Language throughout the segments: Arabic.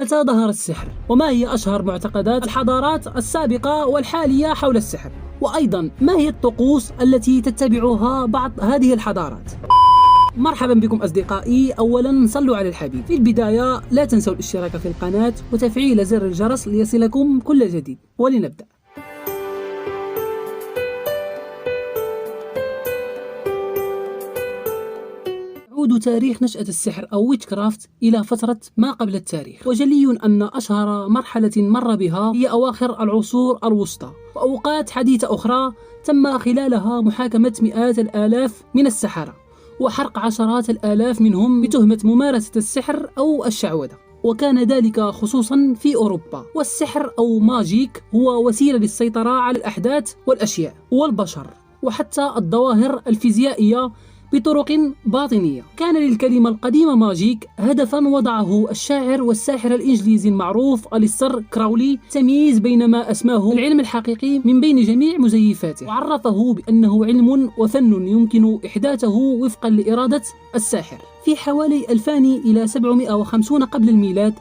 متى ظهر السحر؟ وما هي أشهر معتقدات الحضارات السابقة والحالية حول السحر؟ وأيضا ما هي الطقوس التي تتبعها بعض هذه الحضارات؟ مرحبا بكم أصدقائي. أولا صلوا على الحبيب. في البداية لا تنسوا الاشتراك في القناة وتفعيل زر الجرس ليصلكم كل جديد. ولنبدأ. يعود تاريخ نشأة السحر أو ويتشكرافت إلى فترة ما قبل التاريخ، وجلي أن أشهر مرحلة مر بها هي أواخر العصور الوسطى، وأوقات حديثة أخرى تم خلالها محاكمة مئات الآلاف من السحرة وحرق عشرات الآلاف منهم بتهمة ممارسة السحر أو الشعوذة، وكان ذلك خصوصا في أوروبا. والسحر أو ماجيك هو وسيلة للسيطرة على الأحداث والأشياء والبشر وحتى الظواهر الفيزيائية بطرق باطنية. كان للكلمة القديمة ماجيك هدفا وضعه الشاعر والساحر الإنجليزي المعروف أليستر كراولي، تمييز بين ما أسماه العلم الحقيقي من بين جميع مزيفاته، وعرفه بأنه علم وفن يمكن إحداثه وفقا لإرادة الساحر. في حوالي 2000 إلى 750 قبل الميلاد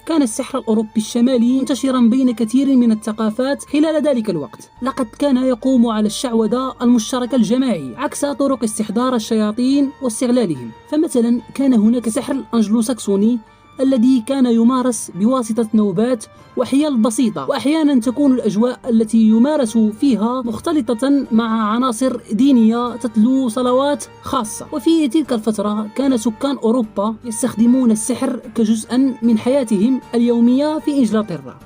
كان السحر الأوروبي الشمالي منتشرا بين كثير من الثقافات خلال ذلك الوقت. لقد كان يقوم على الشعوذة المشتركة الجماعي عكس طرق استحضار الشياطين واستغلالهم. فمثلا كان هناك سحر الأنجلو-ساكسوني الذي كان يمارس بواسطة نوبات وحيل بسيطة، وأحيانا تكون الأجواء التي يمارس فيها مختلطة مع عناصر دينية تتلو صلوات خاصة. وفي تلك الفترة كان سكان أوروبا يستخدمون السحر كجزءا من حياتهم اليومية في إنجلترا.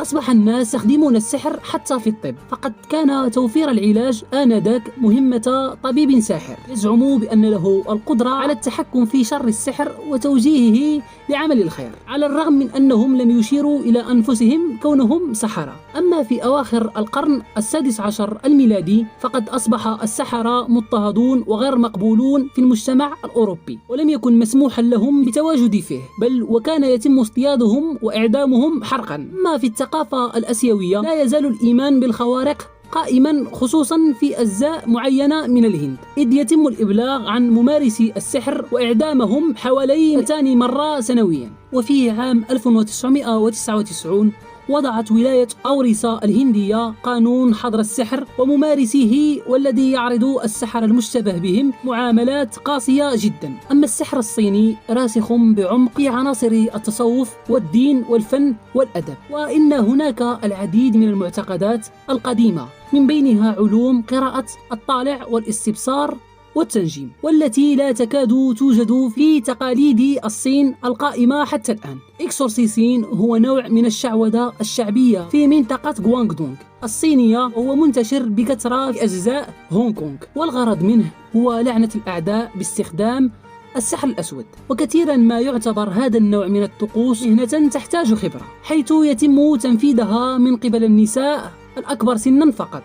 أصبح الناس يستخدمون السحر حتى في الطب، فقد كان توفير العلاج آنذاك مهمة طبيب ساحر يزعم بأن له القدرة على التحكم في شر السحر وتوجيهه لعمل الخير، على الرغم من أنهم لم يشيروا إلى أنفسهم كونهم سحرة. أما في أواخر القرن السادس عشر الميلادي فقد أصبح السحرة مضطهدون وغير مقبولون في المجتمع الأوروبي، ولم يكن مسموحا لهم بتواجد فيه، بل وكان يتم اصطيادهم وإعدامهم حرقا. أما في الثقافة الآسيوية لا يزال الإيمان بالخوارق قائما، خصوصا في أجزاء معينة من الهند، إذ يتم الإبلاغ عن ممارسي السحر وإعدامهم حوالي 200 مرة سنويا. وفي عام 1999 وضعت ولاية أوريسا الهندية قانون حظر السحر وممارسيه، والذي يعرض السحر المشتبه بهم معاملات قاسية جدا. أما السحر الصيني راسخ بعمق في عناصر التصوف والدين والفن والأدب، وإن هناك العديد من المعتقدات القديمة من بينها علوم قراءة الطالع والاستبصار والتنجيم، والتي لا تكاد توجد في تقاليد الصين القائمة حتى الآن. إكسورسيسين هو نوع من الشعوذة الشعبية في منطقة غوانغدونغ الصينية، وهو منتشر بكثرة في أجزاء هونغ كونغ، والغرض منه هو لعنة الأعداء باستخدام السحر الأسود. وكثيرا ما يعتبر هذا النوع من الطقوس مهنة تحتاج خبرة، حيث يتم تنفيذها من قبل النساء الأكبر سنا فقط.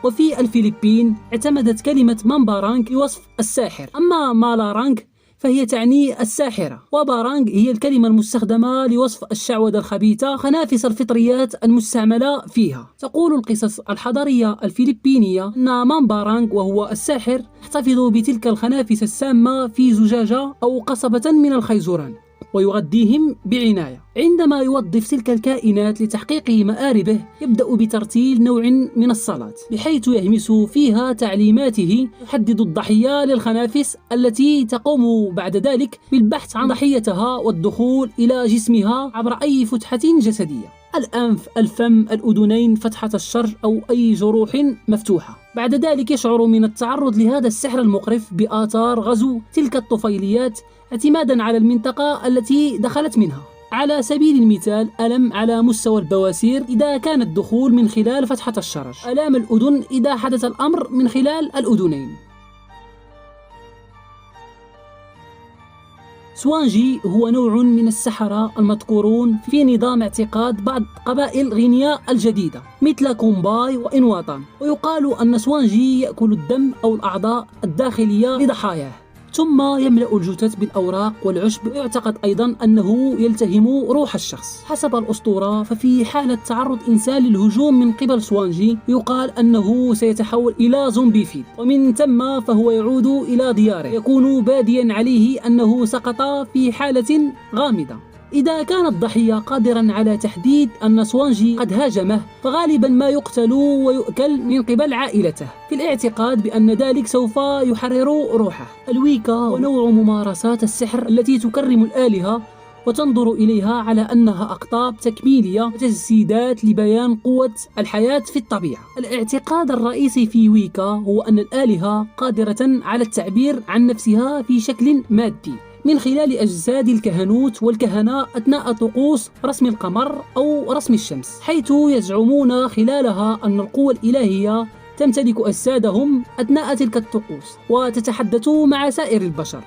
وفي الفلبين اعتمدت كلمة مامبارانغ لوصف الساحر، أما مالارانغ فهي تعني الساحرة، وبارانغ هي الكلمة المستخدمة لوصف الشعوذة الخبيثة خنافس الفطريات المستعملة فيها. تقول القصص الحضارية الفلبينية أن مامبارانغ وهو الساحر يحتفظ بتلك الخنافس السامة في زجاجة أو قصبة من الخيزران ويغذيهم بعناية. عندما يوظف تلك الكائنات لتحقيق مآربه يبدأ بترتيل نوع من الصلاة، بحيث يهمس فيها تعليماته يحدد الضحية للخنافس، التي تقوم بعد ذلك بالبحث عن ضحيتها والدخول إلى جسمها عبر أي فتحة جسدية: الأنف، الفم، الأذنين، فتحة الشرج أو أي جروح مفتوحة. بعد ذلك يشعر من التعرض لهذا السحر المقرف بآثار غزو تلك الطفيليات اعتمادا على المنطقة التي دخلت منها. على سبيل المثال، ألم على مستوى البواسير إذا كان الدخول من خلال فتحة الشرج، ألام الأذن إذا حدث الأمر من خلال الأذنين. سوانجي هو نوع من السحرة المذكورون في نظام اعتقاد بعض قبائل غينيا الجديدة مثل كومباي وإنواطان، ويقال أن سوانجي يأكل الدم أو الأعضاء الداخلية لضحاياه ثم يملأ الجثث بالأوراق والعشب، ويعتقد أيضا أنه يلتهم روح الشخص. حسب الأسطورة ففي حالة تعرض إنسان للهجوم من قبل سوانجي يقال أنه سيتحول إلى زومبي فيد، ومن ثم فهو يعود إلى دياره، يكون باديا عليه أنه سقط في حالة غامضة. إذا كان الضحية قادرا على تحديد أن سوانجي قد هاجمه فغالبا ما يقتل ويؤكل من قبل عائلته، في الاعتقاد بأن ذلك سوف يحرر روحه. الويكا ونوع ممارسات السحر التي تكرم الآلهة وتنظر إليها على أنها أقطاب تكميلية وتجسيدات لبيان قوة الحياة في الطبيعة. الاعتقاد الرئيسي في ويكا هو أن الآلهة قادرة على التعبير عن نفسها في شكل مادي من خلال أجساد الكهنوت والكهنة أثناء طقوس رسم القمر أو رسم الشمس، حيث يزعمون خلالها أن القوة الإلهية تمتلك أجسادهم أثناء تلك الطقوس وتتحدث مع سائر البشر.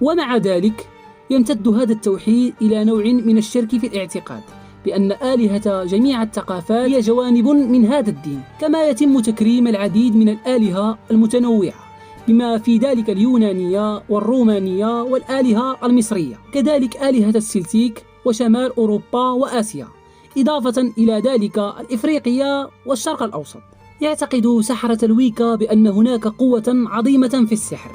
ومع ذلك يمتد هذا التوحيد إلى نوع من الشرك في الاعتقاد بأن آلهة جميع الثقافات هي جوانب من هذا الدين، كما يتم تكريم العديد من الآلهة المتنوعة بما في ذلك اليونانية والرومانية والآلهة المصرية، كذلك آلهة السلتيك وشمال أوروبا وآسيا، إضافة إلى ذلك الإفريقية والشرق الأوسط. يعتقد سحرة الويكا بأن هناك قوة عظيمة في السحر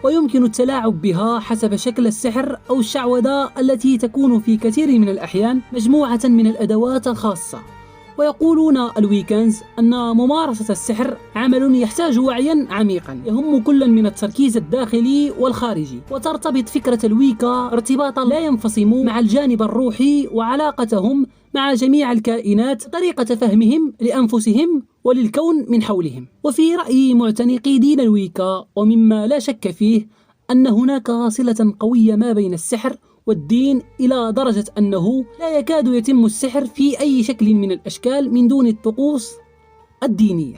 ويمكن التلاعب بها حسب شكل السحر أو الشعوذة التي تكون في كثير من الأحيان مجموعة من الأدوات الخاصة. ويقولون الويكانز أن ممارسة السحر عمل يحتاج وعيا عميقا يهم كلا من التركيز الداخلي والخارجي، وترتبط فكرة الويكا ارتباطا لا ينفصم مع الجانب الروحي وعلاقتهم مع جميع الكائنات، طريقة فهمهم لأنفسهم وللكون من حولهم. وفي رأي معتنقي دين الويكا ومما لا شك فيه أن هناك صلة قوية ما بين السحر والدين إلى درجة أنه لا يكاد يتم السحر في أي شكل من الأشكال من دون الطقوس الدينية.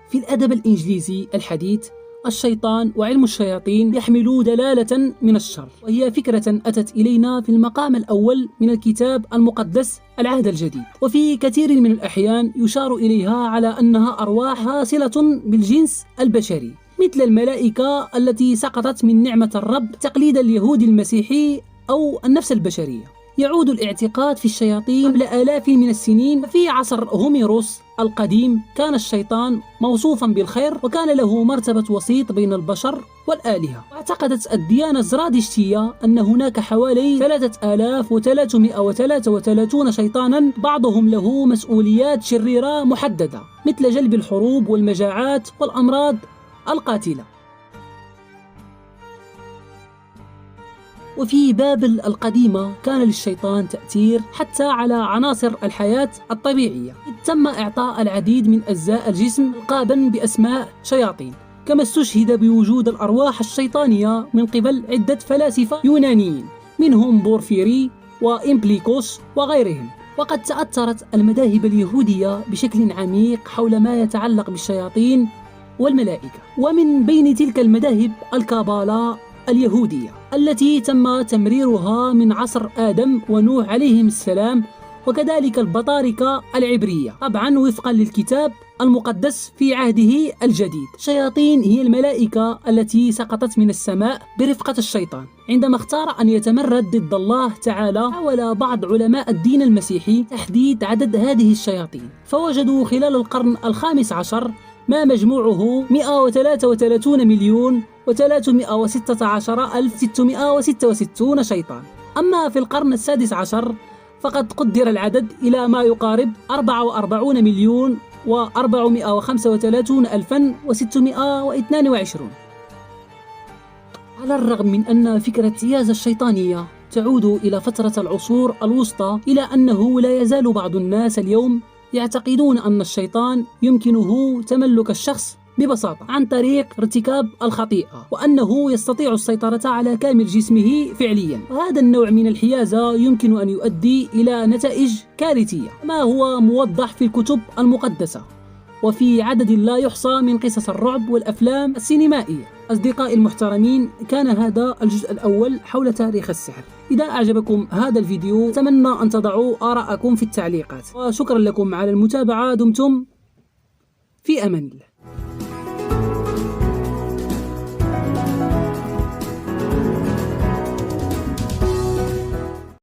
في الأدب الإنجليزي الحديث الشيطان وعلم الشياطين يحمل دلالة من الشر، وهي فكرة أتت إلينا في المقام الأول من الكتاب المقدس العهد الجديد، وفي كثير من الأحيان يشار إليها على أنها أرواح صلة بالجنس البشري مثل الملائكة التي سقطت من نعمة الرب تقليد اليهود المسيحي أو النفس البشرية. يعود الاعتقاد في الشياطين قبل آلاف من السنين. في عصر هوميروس القديم كان الشيطان موصوفا بالخير وكان له مرتبة وسيط بين البشر والآلهة. واعتقدت الديانة الزرادشتية أن هناك حوالي 3333 شيطانا بعضهم له مسؤوليات شريرة محددة مثل جلب الحروب والمجاعات والأمراض القاتلة. وفي بابل القديمة كان للشيطان تأثير حتى على عناصر الحياة الطبيعية، إذ تم إعطاء العديد من أجزاء الجسم ألقابا بأسماء شياطين، كما استشهد بوجود الأرواح الشيطانية من قبل عدة فلاسفة يونانيين منهم بورفيري وإمبليكوس وغيرهم. وقد تأثرت المذاهب اليهودية بشكل عميق حول ما يتعلق بالشياطين والملائكة، ومن بين تلك المذاهب الكابالا اليهودية التي تم تمريرها من عصر آدم ونوح عليهم السلام، وكذلك البطاركة العبرية طبعا وفقا للكتاب المقدس في عهده الجديد. الشياطين هي الملائكة التي سقطت من السماء برفقة الشيطان. عندما اختار أن يتمرد ضد الله تعالى حاول بعض علماء الدين المسيحي تحديد عدد هذه الشياطين، فوجدوا خلال القرن الخامس عشر ما مجموعه 133,316,666 شيطان. أما في القرن السادس عشر فقد قدر العدد إلى ما يقارب 44,435,622. على الرغم من أن فكرة سياسة الشيطانية تعود إلى فترة العصور الوسطى، إلى أنه لا يزال بعض الناس اليوم يعتقدون أن الشيطان يمكنه تملك الشخص ببساطة عن طريق ارتكاب الخطيئة، وأنه يستطيع السيطرة على كامل جسمه فعليا. وهذا النوع من الحيازة يمكن أن يؤدي إلى نتائج كارثية ما هو موضح في الكتب المقدسة وفي عدد لا يحصى من قصص الرعب والأفلام السينمائية. أصدقائي المحترمين، كان هذا الجزء الأول حول تاريخ السحر. إذا أعجبكم هذا الفيديو أتمنى أن تضعوا آراءكم في التعليقات، وشكرا لكم على المتابعة. دمتم في أمان الله.